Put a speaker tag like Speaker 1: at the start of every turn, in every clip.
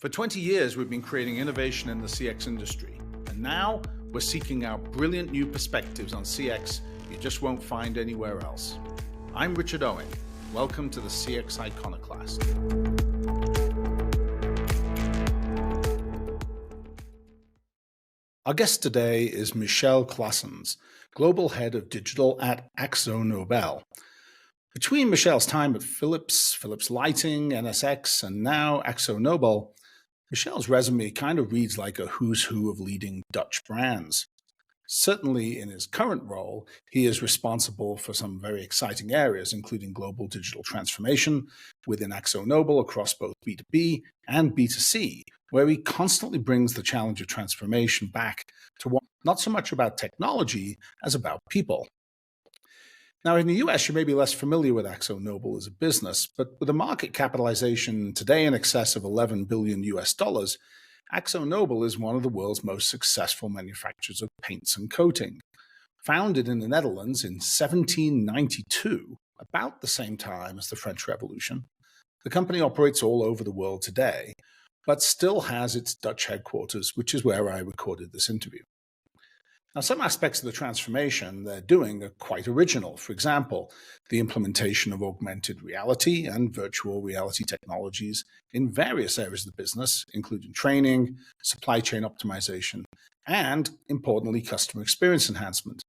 Speaker 1: For 20 years, we've been creating innovation in the CX industry, and now we're seeking out brilliant new perspectives on CX you just won't find anywhere else. I'm Richard Owen. Welcome to the CX Iconoclast. Our guest today is Michel Claassens, Global Head of Digital at AkzoNobel. Between Michel's time at Philips Lighting, NSX, and now AkzoNobel, Michel's resume kind of reads like a who's who of leading Dutch brands. Certainly in his current role, he is responsible for some very exciting areas, including global digital transformation within AkzoNobel across both B2B and B2C, where he constantly brings the challenge of transformation back to what not so much about technology as about people. Now, in the US, you may be less familiar with AkzoNobel as a business, but with a market capitalization today in excess of 11 billion US dollars, AkzoNobel is one of the world's most successful manufacturers of paints and coating. Founded in the Netherlands in 1792, about the same time as the French Revolution, the company operates all over the world today, but still has its Dutch headquarters, which is where I recorded this interview. Now, some aspects of the transformation they're doing are quite original. For example, the implementation of augmented reality and virtual reality technologies in various areas of the business, including training, supply chain optimization, and, importantly, customer experience enhancement.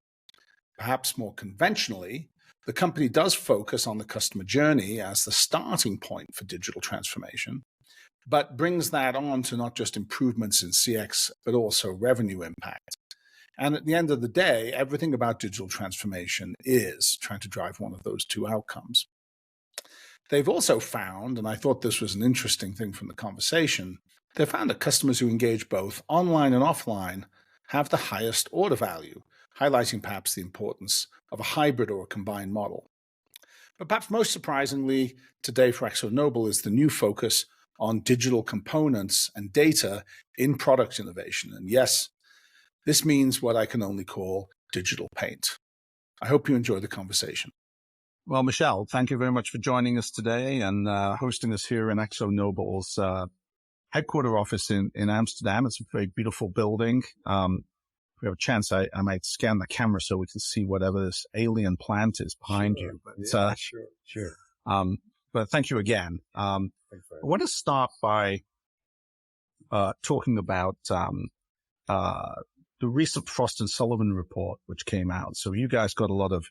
Speaker 1: Perhaps more conventionally, the company does focus on the customer journey as the starting point for digital transformation, but brings that on to not just improvements in CX, but also revenue impact. And at the end of the day, everything about digital transformation is trying to drive one of those two outcomes. They've also found, and I thought this was an interesting thing from the conversation, they found that customers who engage both online and offline have the highest order value, highlighting perhaps the importance of a hybrid or a combined model. But perhaps most surprisingly today for AkzoNobel is the new focus on digital components and data in product innovation. And yes, this means what I can only call digital paint. I hope you enjoy the conversation. Well, Michel, thank you very much for joining us today and hosting us here in AkzoNobel's headquarter office in Amsterdam. It's a very beautiful building. If we have a chance, I might scan the camera so we can see whatever this alien plant is behind you. But,
Speaker 2: yeah, sure.
Speaker 1: But thank you again. I want to start by talking about the recent Frost & Sullivan report, which came out. So you guys got a lot of,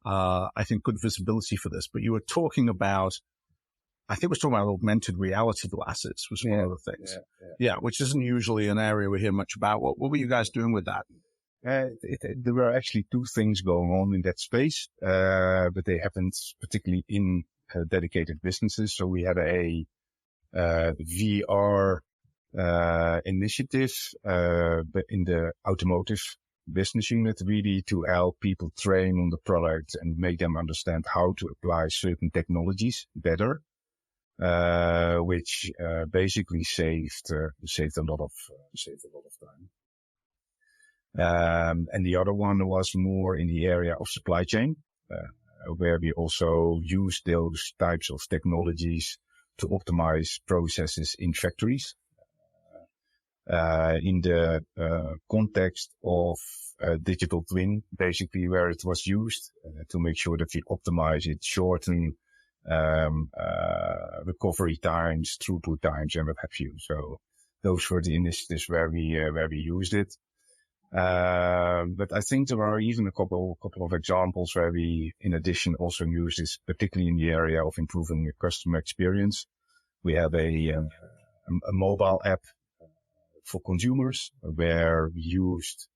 Speaker 1: I think, good visibility for this. But you were talking about, I think we're talking about augmented reality glasses was one of the things. Yeah, which isn't usually an area we hear much about. What were you guys doing with that?
Speaker 2: There were actually two things going on in that space, but they happened particularly in dedicated businesses. So we had a VR initiative, but in the automotive business unit, really to help people train on the product and make them understand how to apply certain technologies better, which basically saved a lot of time. And the other one was more in the area of supply chain, where we also use those types of technologies to optimize processes in factories. In the context of digital twin, basically where it was used to make sure that we optimize it, shorten recovery times, throughput times, and what have you. So those were the initiatives where we used it. But I think there are even a couple of examples where we, in addition, also use this, particularly in the area of improving the customer experience. We have a mobile app for consumers where we used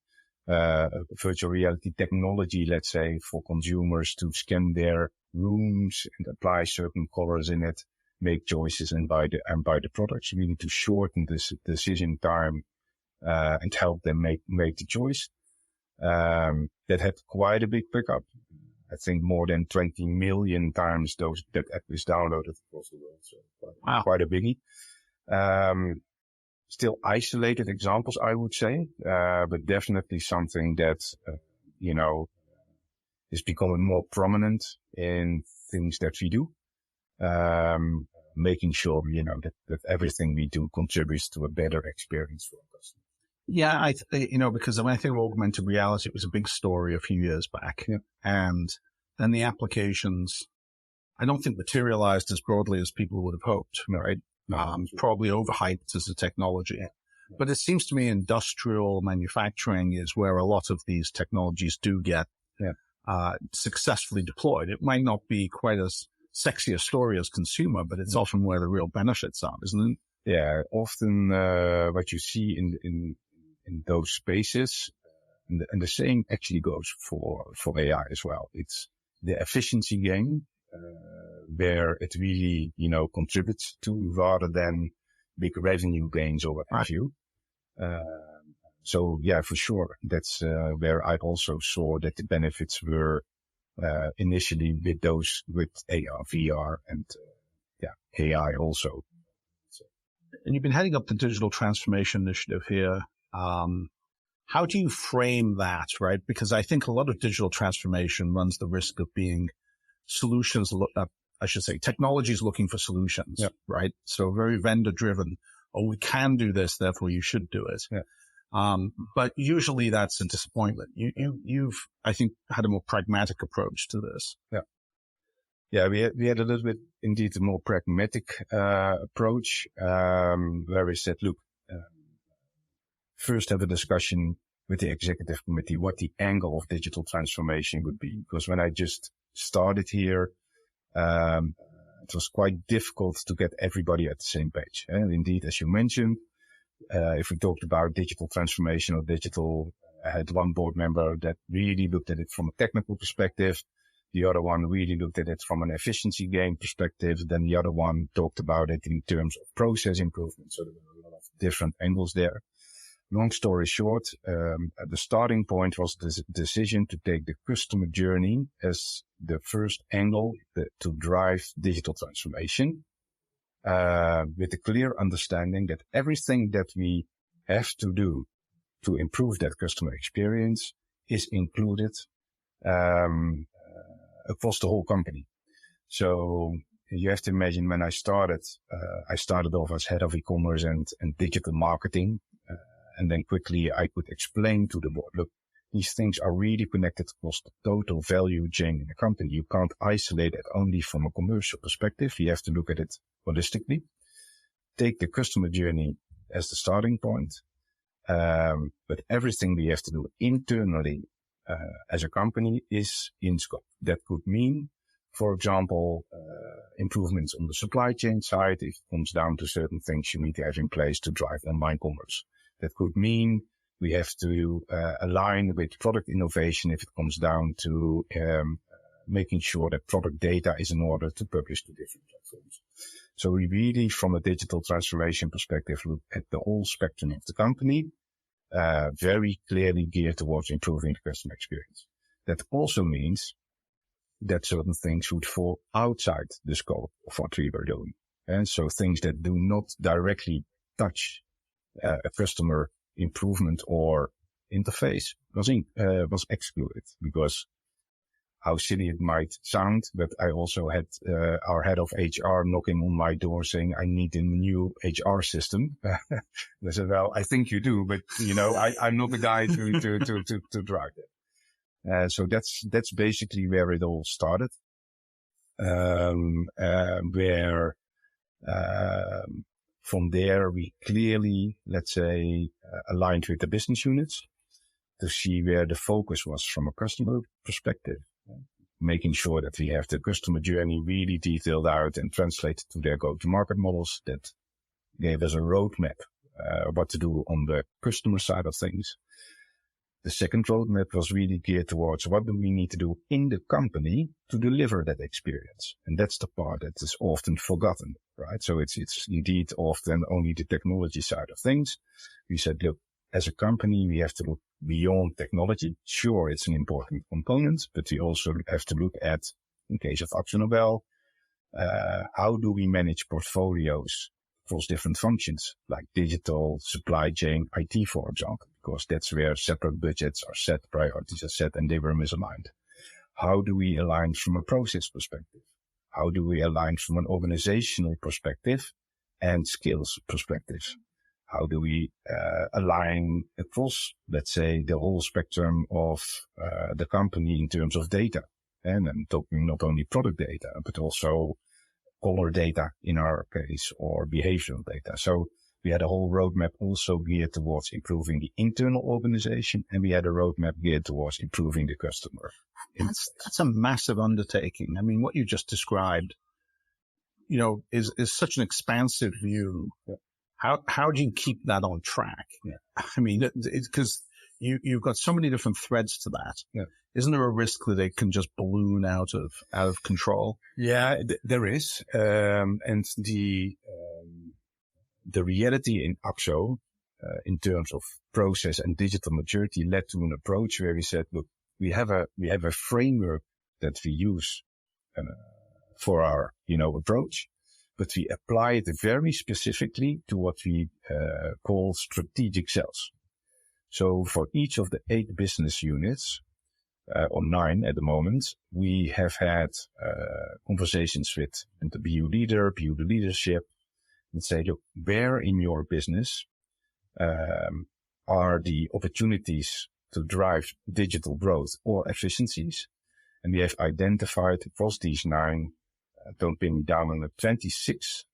Speaker 2: virtual reality technology, let's say, for consumers to scan their rooms and apply certain colors in it, make choices and buy the products. We need to shorten this decision time and help them make the choice. That had quite a big pickup. I think more than 20 million times that app is downloaded across the world. So quite a biggie. Still isolated examples, I would say, but definitely something that, is becoming more prominent in things that we do. making sure, that everything we do contributes to a better experience for our customers.
Speaker 3: Yeah, because when I think of augmented reality, it was a big story a few years back.
Speaker 2: Yeah.
Speaker 3: And then the applications, I don't think materialized as broadly as people would have hoped, right? Probably overhyped as a technology. Yeah. But it seems to me industrial manufacturing is where a lot of these technologies do get successfully deployed. It might not be quite as sexy a story as consumer, but it's often where the real benefits are, isn't it?
Speaker 2: Yeah, often what you see in those spaces, and the same actually goes for AI as well. It's the efficiency gain where it really, contributes to, rather than big revenue gains or what have you. So yeah, for sure, that's where I also saw that the benefits were initially with AR, VR, and AI also.
Speaker 3: And you've been heading up the digital transformation initiative here. How do you frame that, right? Because I think a lot of digital transformation runs the risk of being technologies looking for solutions, right? So very vendor driven. Oh, we can do this, therefore you should do it.
Speaker 2: Yeah.
Speaker 3: But usually that's a disappointment. You've, I think, had a more pragmatic approach to this.
Speaker 2: Yeah. Yeah, we had a little bit, indeed, a more pragmatic approach, where we said, look, first have a discussion with the executive committee what the angle of digital transformation would be. Because when I just started here, it was quite difficult to get everybody at the same page. And indeed, as you mentioned, if we talked about digital transformation or digital, I had one board member that really looked at it from a technical perspective. The other one really looked at it from an efficiency gain perspective. Then the other one talked about it in terms of process improvement. So there were a lot of different angles there. Long story short, the starting point was the decision to take the customer journey as the first angle to drive digital transformation, with a clear understanding that everything that we have to do to improve that customer experience is included across the whole company. So you have to imagine when I started off as head of e-commerce and digital marketing. And then quickly I could explain to the board, look, these things are really connected across the total value chain in the company. You can't isolate it only from a commercial perspective. You have to look at it holistically. Take the customer journey as the starting point. But everything we have to do internally as a company is in scope. That could mean, for example, improvements on the supply chain side. If it comes down to certain things you need to have in place to drive online commerce. That could mean we have to align with product innovation if it comes down to making sure that product data is in order to publish to different platforms. So we really, from a digital transformation perspective, look at the whole spectrum of the company, very clearly geared towards improving the customer experience. That also means that certain things would fall outside the scope of what we were doing. And so things that do not directly touch a customer improvement or interface was excluded, because how silly it might sound, but I also had our head of HR knocking on my door saying, I need a new HR system. I said, well, I think you do, but I'm not the guy to drive it. So that's basically where it all started. From there, we clearly, let's say, aligned with the business units to see where the focus was from a customer perspective, making sure that we have the customer journey really detailed out and translated to their go-to-market models. That gave us a roadmap, what to do on the customer side of things. The second roadmap was really geared towards what do we need to do in the company to deliver that experience. And that's the part that is often forgotten, right? So it's indeed often only the technology side of things. We said, look, as a company, we have to look beyond technology. Sure, it's an important component, but we also have to look at, in case of AkzoNobel, how do we manage portfolios across different functions like digital, supply chain, IT, for example, because that's where separate budgets are set, priorities are set, and they were misaligned. How do we align from a process perspective? how do we align from an organizational perspective and skills perspective? How do we align across, let's say, the whole spectrum of the company in terms of data? And I'm talking not only product data, but also color data in our case, or behavioral data. So we had a whole roadmap also geared towards improving the internal organization, and we had a roadmap geared towards improving the customer.
Speaker 3: That's a massive undertaking. I mean, what you just described, is such an expansive view.
Speaker 2: Yeah.
Speaker 3: How do you keep that on track?
Speaker 2: Yeah.
Speaker 3: I mean, because you've got so many different threads to that.
Speaker 2: Yeah.
Speaker 3: Isn't there a risk that it can just balloon out of control?
Speaker 2: Yeah, there is. And the reality in Akzo, in terms of process and digital maturity, led to an approach where we said, look, we have a framework that we use for our, approach, but we apply it very specifically to what we call strategic cells. So for each of the 8 business units, or 9 at the moment, we have had conversations with the BU leader, BU the leadership, and say, look, where in your business are the opportunities to drive digital growth or efficiencies? And we have identified across these 9, don't pin me down on the 26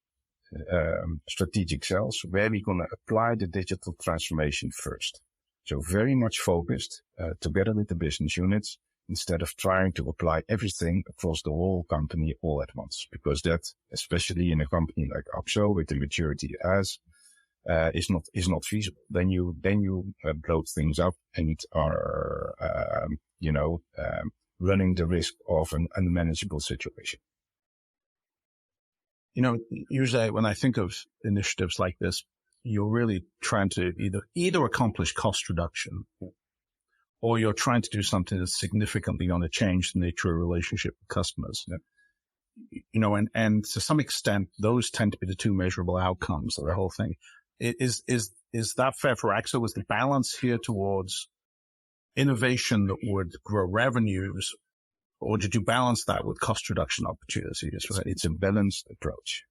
Speaker 2: strategic cells where we're going to apply the digital transformation first. So very much focused together with the business units, instead of trying to apply everything across the whole company all at once, because that, especially in a company like Akzo with the maturity it has, is not feasible. Then you blow things up and are running the risk of an unmanageable situation.
Speaker 3: Usually when I think of initiatives like this, you're really trying to either accomplish cost reduction, or you're trying to do something that's significantly going to change the nature of relationship with customers. Yeah. And to some extent, those tend to be the 2 measurable outcomes of the whole thing. Is that fair for Akzo? Was the balance here towards innovation that would grow revenues, or did you balance that with cost reduction opportunities?
Speaker 2: It's a balanced approach.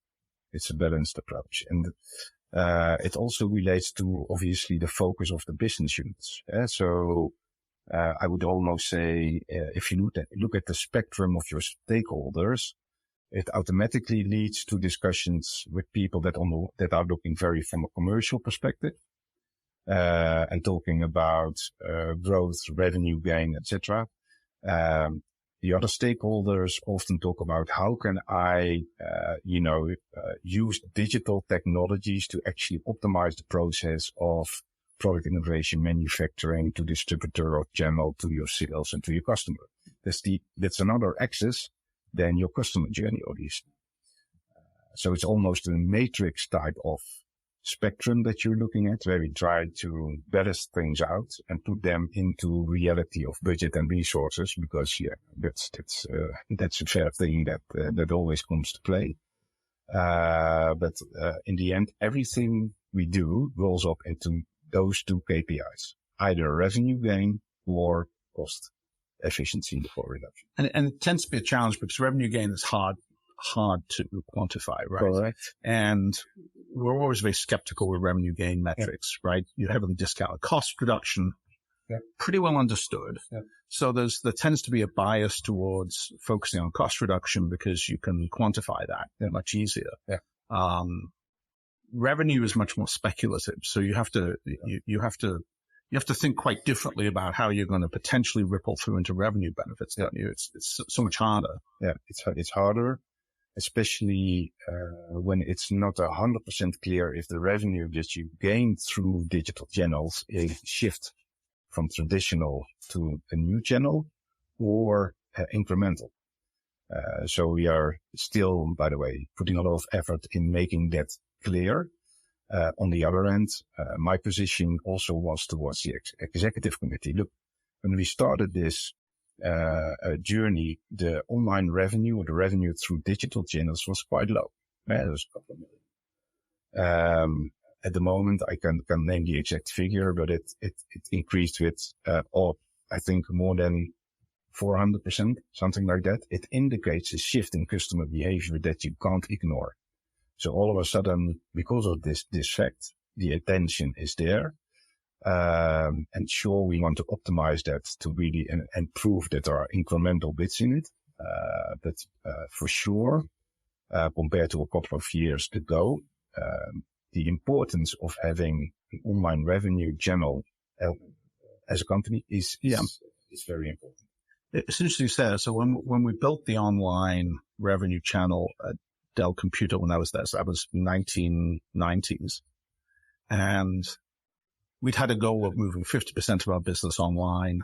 Speaker 2: And it also relates to, obviously, the focus of the business units. So I would almost say, if you look at the spectrum of your stakeholders, it automatically leads to discussions with people that are looking very from a commercial perspective, and talking about growth, revenue gain, etc. The other stakeholders often talk about how can I, use digital technologies to actually optimize the process of product innovation, manufacturing, to distributor or channel, to your sales and to your customer. That's another axis than your customer journey, obviously. So it's almost a matrix type of spectrum that you're looking at, where we try to balance things out and put them into reality of budget and resources, because that's a fair thing that always comes to play. But in the end, everything we do rolls up into those 2 KPIs, either revenue gain or cost efficiency or reduction.
Speaker 3: And it tends to be a challenge because revenue gain is hard to quantify, right?
Speaker 2: Correct.
Speaker 3: And we're always very skeptical with revenue gain metrics, right? You heavily discount cost reduction, pretty well understood. Yeah. So there tends to be a bias towards focusing on cost reduction because you can quantify that much easier. Yeah. Revenue is much more speculative, so you have to think quite differently about how you're going to potentially ripple through into revenue benefits. Don't you? It's so much harder.
Speaker 2: Yeah, it's harder, especially when it's not 100% clear if the revenue that you gain through digital channels is shift from traditional to a new channel or incremental. So we are still, by the way, putting a lot of effort in making that clear. On the other end, my position also was towards the executive committee. Look, when we started this journey, the online revenue or the revenue through digital channels was quite low. It was a couple of million. At the moment, I can name the exact figure, but it increased with, I think more than 400%, something like that. It indicates a shift in customer behavior that you can't ignore. So all of a sudden, because of this fact, the attention is there. And sure, we want to optimize that to really and prove that there are incremental bits in it. But for sure, compared to a couple of years ago, the importance of having an online revenue channel as a company is very important.
Speaker 3: It's interesting you say. So when we built the online revenue channel at Dell Computer, when I was there, so that was 1990s, and we'd had a goal of moving 50% of our business online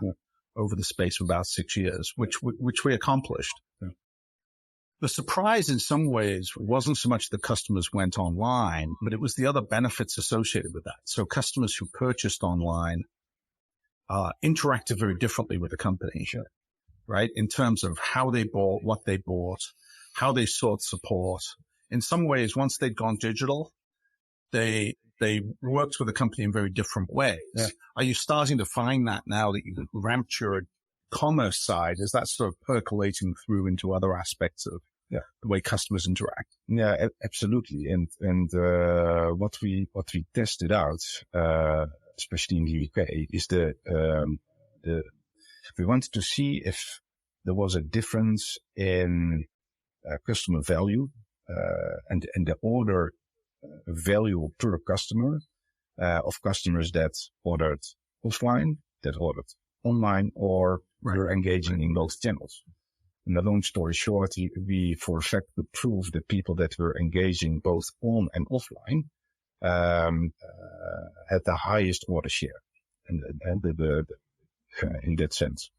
Speaker 3: over the space of about 6 years, which we accomplished. Yeah. The surprise in some ways wasn't so much that customers went online, but it was the other benefits associated with that. So customers who purchased online interacted very differently with the company, right? In terms of how they bought, what they bought, how they sought support. In some ways, once they'd gone digital, they worked with the company in very different ways. Yeah. Are you starting to find that now that you've ramped your commerce side? Is that sort of percolating through into other aspects of the way customers interact?
Speaker 2: Yeah, absolutely. And what we tested out, especially in the UK, is we wanted to see if there was a difference in customer value and the order value per customer of customers that ordered offline, that ordered online, or were engaging in both channels. And the long story short, we for a fact could prove that people that were engaging both on and offline had the highest order share, and in that sense.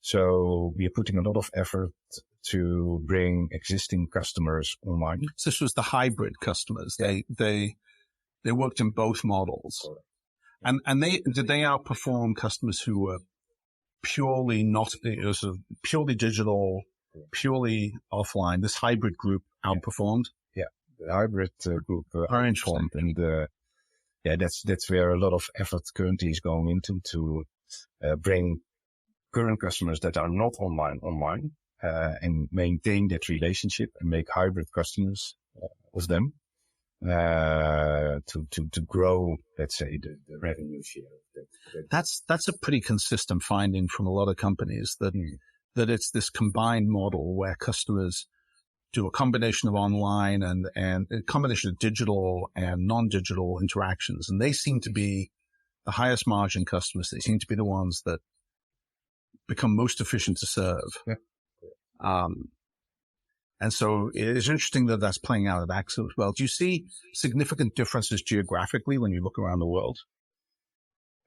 Speaker 2: So we are putting a lot of effort to bring existing customers online.
Speaker 3: So this was the hybrid customers. They worked in both models. And did they outperform customers who were purely purely digital, purely offline? This hybrid group outperformed?
Speaker 2: Yeah, the hybrid group outperformed. And that's where a lot of effort currently is going into to bring current customers that are not online, and maintain that relationship and make hybrid customers of them, to grow, let's say, the revenue share.
Speaker 3: That's a pretty consistent finding from a lot of companies that it's this combined model where customers do a combination of online and a combination of digital and non-digital interactions. And they seem to be the highest margin customers. They seem to be the ones that become most efficient to serve. Yeah. And so it is interesting that that's playing out at Akzo as well. Do you see significant differences geographically when you look around the world?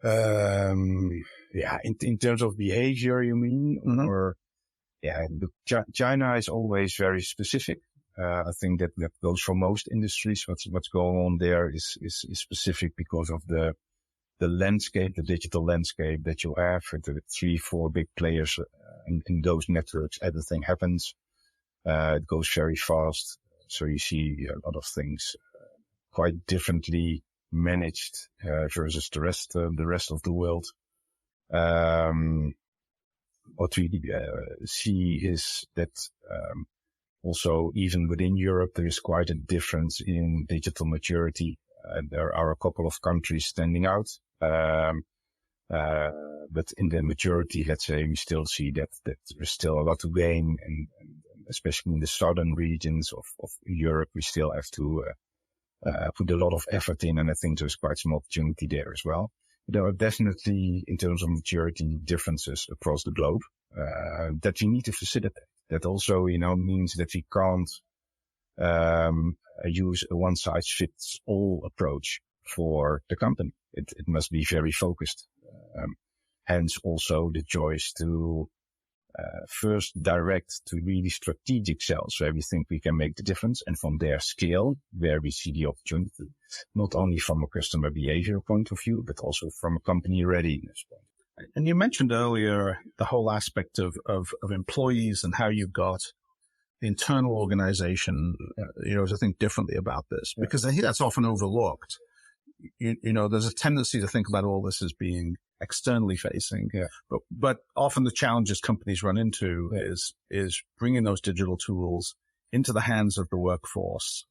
Speaker 2: Yeah, in terms of behavior, you mean? Mm-hmm. Or China is always very specific. I think that goes for most industries. What's going on there is specific because of the landscape, the digital landscape that you have with the 3-4 big players in those networks. Everything happens. It goes very fast. So you see a lot of things quite differently managed versus the rest of the world. What we see is that also even within Europe, there is quite a difference in digital maturity. There are a couple of countries standing out. But in the majority, let's say, we still see that there's still a lot to gain, and especially in the southern regions of Europe, we still have to put a lot of effort in, and I think there's quite some opportunity there as well. There are definitely, in terms of maturity, differences across the globe that we need to facilitate. That also, means that we can't use a one-size-fits-all approach for the company. It must be very focused. Hence also the choice to first direct to really strategic sales where we think we can make the difference, and from their scale where we see the opportunity, not only from a customer behavior point of view, but also from a company readiness point.
Speaker 3: And you mentioned earlier the whole aspect of employees and how you got the internal organization, to think differently about this, because I think that's often overlooked. there's a tendency to think about all this as being externally facing, but often the challenges companies run into is bringing those digital tools into the hands of the workforce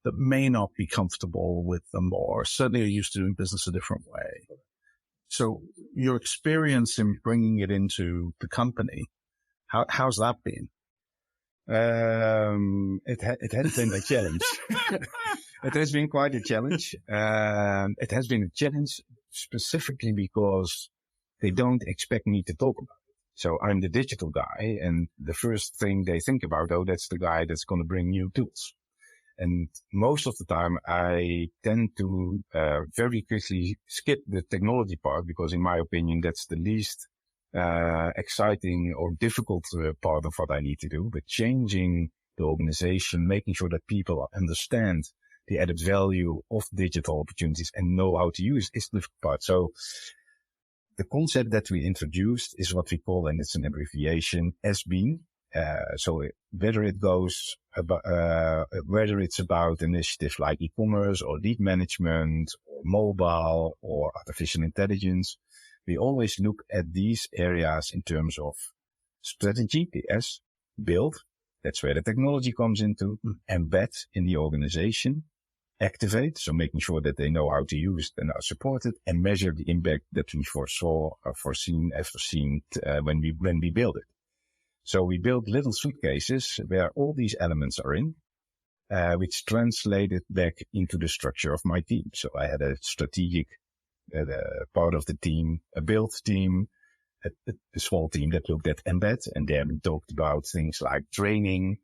Speaker 3: that may not be comfortable with them or certainly are used to doing business a different way. So your experience in bringing it into the company, how's that been?
Speaker 2: It has been a challenge. It has been quite a challenge. It has been a challenge specifically because they don't expect me to talk about it. So I'm the digital guy, and the first thing they think about, that's the guy that's going to bring new tools. And most of the time I tend to very quickly skip the technology part because in my opinion, that's the least exciting or difficult part of what I need to do. But changing the organization, making sure that people understand the added value of digital opportunities and know how to use is the difficult part. So the concept that we introduced is what we call, and it's an abbreviation, SBEAM. So whether it's about initiatives like e-commerce or lead management or mobile or artificial intelligence, we always look at these areas in terms of strategy, the S, build. That's where the technology comes into, embed in the organization, activate. So making sure that they know how to use it and are supported, and measure the impact that we foreseen when we build it. So we built little suitcases where all these elements are in, which translated back into the structure of my team. So I had a strategic part of the team, a build team, a small team that looked at embed, and then we talked about things like training.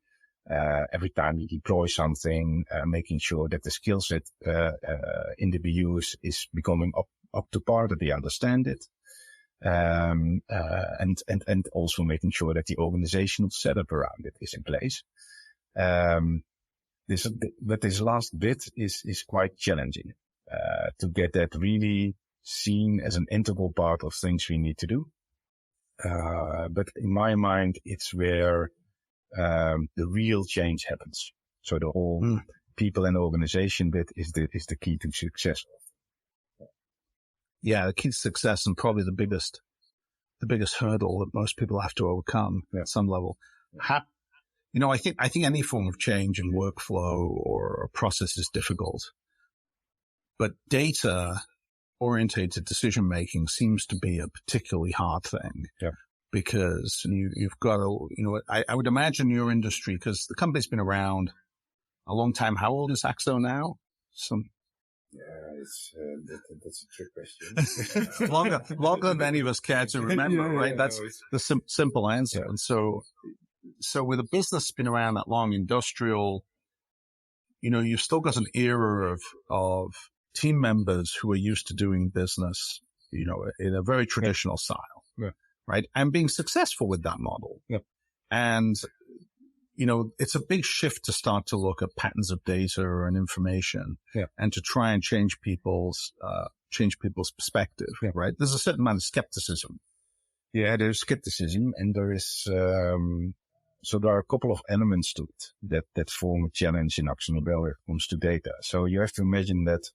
Speaker 2: Every time we deploy something, making sure that the skill set in the BUs is becoming up to par, that they understand it. And also making sure that the organizational setup around it is in place. But this last bit is quite challenging, to get that really seen as an integral part of things we need to do. But in my mind, it's where, the real change happens. So the whole people and organization bit is the key to success.
Speaker 3: Yeah, the key to success and probably the biggest hurdle that most people have to overcome at some level. I think any form of change in workflow or process is difficult, but data orientated decision making seems to be a particularly hard thing. Yeah. Because you've got to, I would imagine your industry, because the company's been around a long time. How old is Akzo now?
Speaker 2: That's a trick question.
Speaker 3: longer than any of us care to remember, right? That's the simple answer. Yeah. And so with a business that's been around that long, industrial, you've still got an era of team members who are used to doing business, in a very traditional style. Yeah. Right. And being successful with that model. Yep. And, it's a big shift to start to look at patterns of data and information, and to try and change people's perspective. Yeah. Right. There's a certain amount of skepticism.
Speaker 2: Yeah, there's skepticism, and there is, so there are a couple of elements to it that form a challenge in AkzoNobel when it comes to data. So you have to imagine that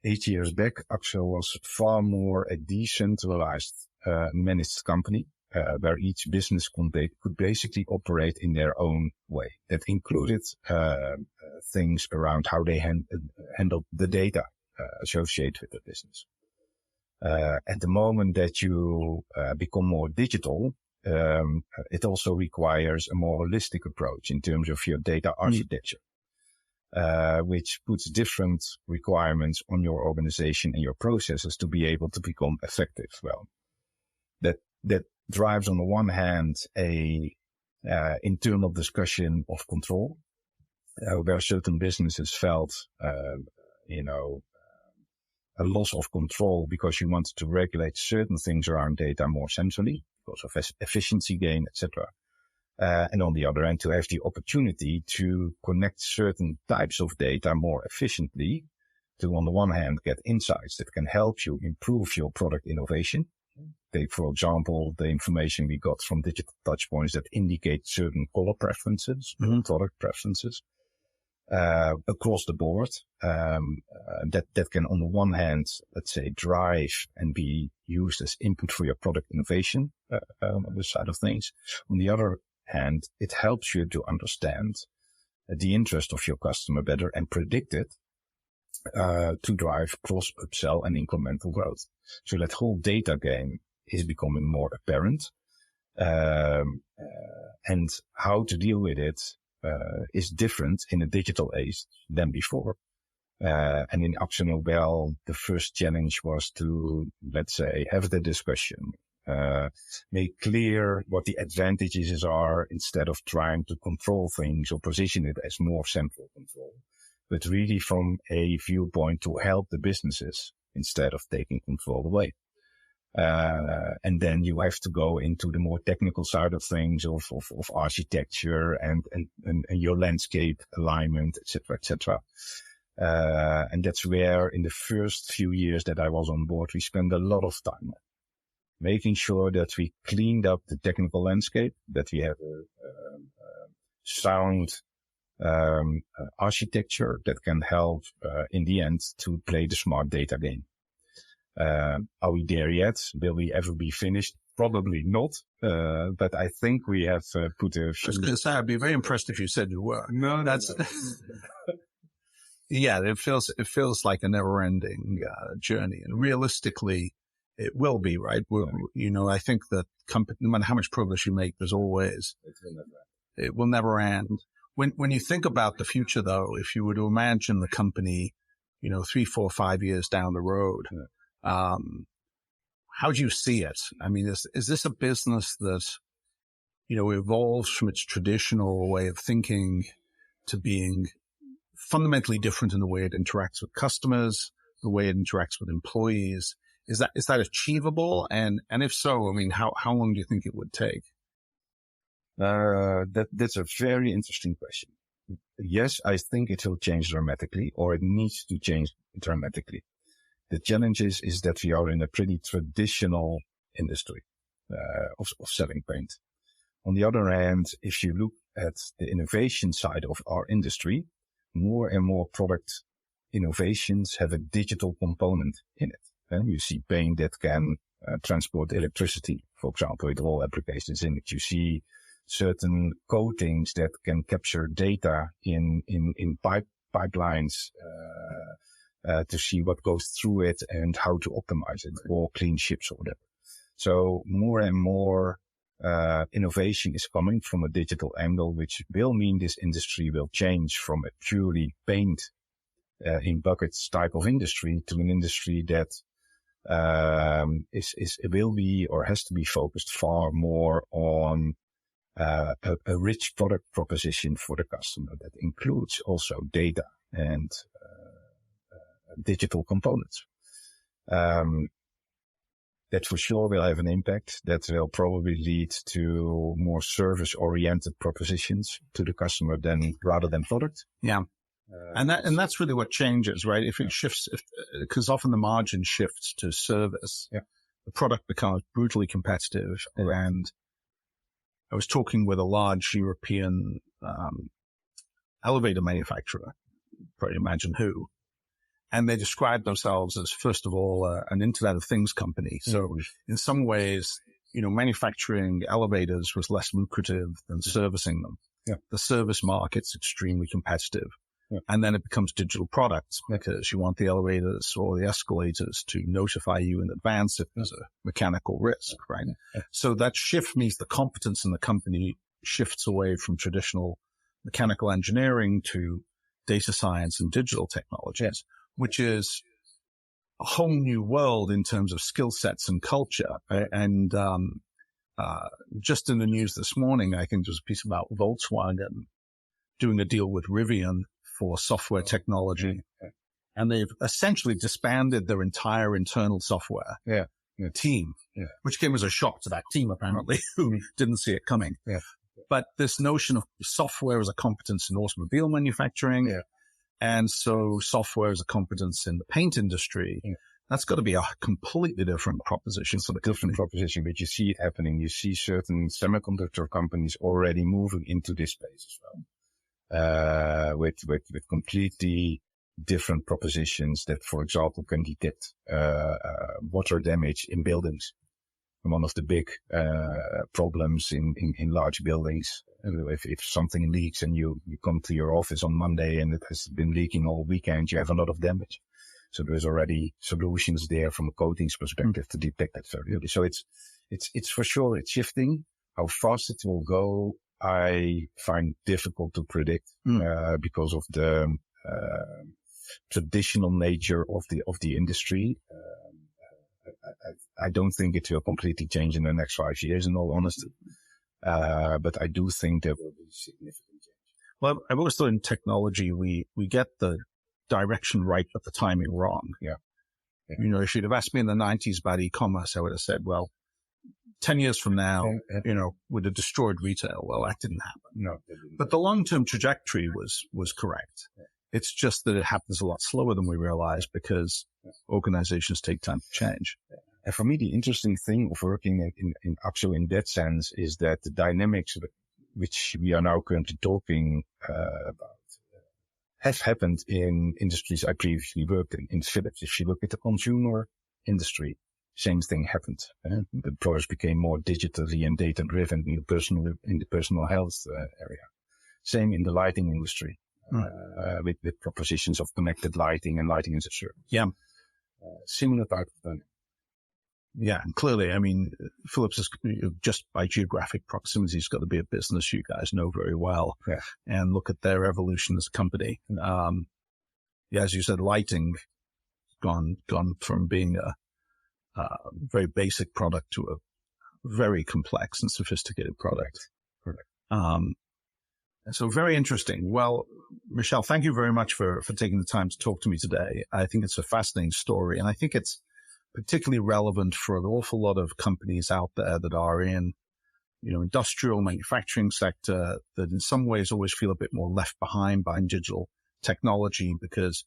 Speaker 2: 8 years back, Akzo was far more a decentralized managed company, where each business could basically operate in their own way. That included things around how they handled the data associated with the business. At the moment that you become more digital, it also requires a more holistic approach in terms of your data architecture, which puts different requirements on your organization and your processes to be able to become effective. Well, that drives on the one hand a internal discussion of control, where certain businesses felt, a loss of control because you wanted to regulate certain things around data more centrally because of efficiency gain, etc. And on the other hand, to have the opportunity to connect certain types of data more efficiently to, on the one hand, get insights that can help you improve your product innovation. Take, for example, the information we got from digital touchpoints that indicate certain color preferences, product preferences. across the board, that can on the one hand, let's say, drive and be used as input for your product innovation on the side of things. On the other hand, it helps you to understand the interest of your customer better and predict it to drive cross upsell and incremental growth. So that whole data game is becoming more apparent, and how to deal with it is different in a digital age than before. And in AkzoNobel, the first challenge was to, let's say, have the discussion, make clear what the advantages are instead of trying to control things or position it as more central control, but really from a viewpoint to help the businesses instead of taking control away. And then you have to go into the more technical side of things of architecture and your landscape alignment, et cetera, et cetera. And that's where in the first few years that I was on board, we spent a lot of time making sure that we cleaned up the technical landscape, that we have a sound architecture that can help in the end to play the smart data game. Are we there yet? Will we ever be finished? Probably not. But I think we have put a...
Speaker 3: I was going to say, I'd be very impressed if you said you were.
Speaker 2: No,
Speaker 3: that's...
Speaker 2: No.
Speaker 3: Yeah, it feels like a never-ending journey, and realistically, it will be, right? I think that no matter how much progress you make, there's always it will never end. When you think about the future, though, if you were to imagine the company, 3, 4, 5 years down the road, how do you see it? I mean, is this a business that evolves from its traditional way of thinking to being fundamentally different in the way it interacts with customers, the way it interacts with employees? Is that achievable? And if so, I mean, how long do you think it would take?
Speaker 2: That's a very interesting question. Yes, I think it will change dramatically, or it needs to change dramatically. The challenge is that we are in a pretty traditional industry of selling paint. On the other hand, if you look at the innovation side of our industry, more and more product innovations have a digital component in it. And you see paint that can transport electricity, for example, with all applications in it. You see certain coatings that can capture data in pipelines to see what goes through it and how to optimize it, or clean ships or whatever. So more and more innovation is coming from a digital angle, which will mean this industry will change from a purely paint in buckets type of industry to an industry that will be or has to be focused far more on a rich product proposition for the customer that includes also data and digital components. That for sure will have an impact. That will probably lead to more service-oriented propositions to the customer rather than product.
Speaker 3: Yeah. And that's really what changes, right? If it shifts, because often the margin shifts to service, the product becomes brutally competitive. And I was talking with a large European elevator manufacturer, probably imagine who, and they described themselves as, first of all, an Internet of Things company. So in some ways, manufacturing elevators was less lucrative than servicing them. Yeah. The service market's extremely competitive. Yeah. And then it becomes digital products because you want the elevators or the escalators to notify you in advance if there's a mechanical risk, right? Yeah. So that shift means the competence in the company shifts away from traditional mechanical engineering to data science and digital technologies, which is a whole new world in terms of skill sets and culture. And just in the news this morning, I think there's a piece about Volkswagen doing a deal with Rivian for software technology. And they've essentially disbanded their entire internal software team, which came as a shock to that team, apparently, who didn't see it coming. Yeah. But this notion of software as a competence in automobile manufacturing, and so software as a competence in the paint industry, that's got to be a completely different proposition for the different
Speaker 2: proposition. But you see it happening. You see certain semiconductor companies already moving into this space as well. with completely different propositions that, for example, can detect water damage in buildings. One of the big problems in large buildings, if something leaks and you come to your office on Monday and it has been leaking all weekend, you have a lot of damage. So there's already solutions there from a coatings perspective to detect that very early. So it's for sure, it's shifting. How fast it will go, I find difficult to predict because of the traditional nature of the industry. I don't think it will completely change in the next 5 years, in all honesty. But I do think there will be significant change.
Speaker 3: Well, I've always thought in technology, we get the direction right, but the timing wrong.
Speaker 2: Yeah.
Speaker 3: You know, if you'd have asked me in the 90s about e-commerce, I would have said, well, 10 years from now, would have destroyed retail. Well, that didn't happen.
Speaker 2: No.
Speaker 3: But the long-term trajectory was correct. Yeah. It's just that it happens a lot slower than we realize because organizations take time to change.
Speaker 2: And for me, the interesting thing of working in Akzo in that sense is that the dynamics which we are now currently talking about have happened in industries I previously worked in. In Philips, if you look at the consumer industry, same thing happened. The products became more digitally and data-driven in the personal health area. Same in the lighting industry, with propositions of connected lighting and lighting as a service.
Speaker 3: Yeah.
Speaker 2: Similar type of thing.
Speaker 3: Yeah, and clearly, I mean, Philips is just by geographic proximity, it's got to be a business you guys know very well.
Speaker 2: Yeah.
Speaker 3: And look at their evolution as a company. As you said, lighting gone from being a very basic product to a very complex and sophisticated product.
Speaker 2: Correct.
Speaker 3: So very interesting. Well, Michel, thank you very much for taking the time to talk to me today. I think it's a fascinating story, and I think it's particularly relevant for an awful lot of companies out there that are in, industrial manufacturing sector that in some ways always feel a bit more left behind by digital technology because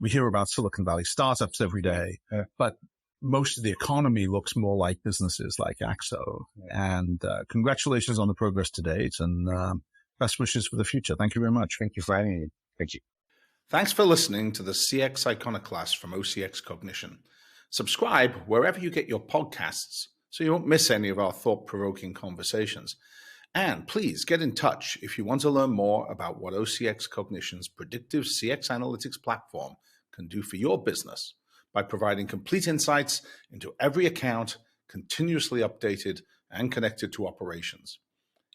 Speaker 3: we hear about Silicon Valley startups every day, but most of the economy looks more like businesses like Akzo. And congratulations on the progress to date and best wishes for the future. Thank you very much.
Speaker 2: Thank you for having me. Thank you.
Speaker 1: Thanks for listening to the CX Iconoclast from OCX Cognition. Subscribe wherever you get your podcasts so you won't miss any of our thought-provoking conversations. And please get in touch if you want to learn more about what OCX Cognition's predictive CX analytics platform can do for your business by providing complete insights into every account, continuously updated and connected to operations.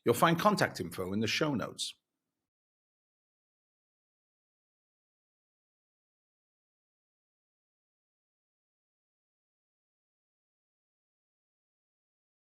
Speaker 1: You'll find contact info in the show notes.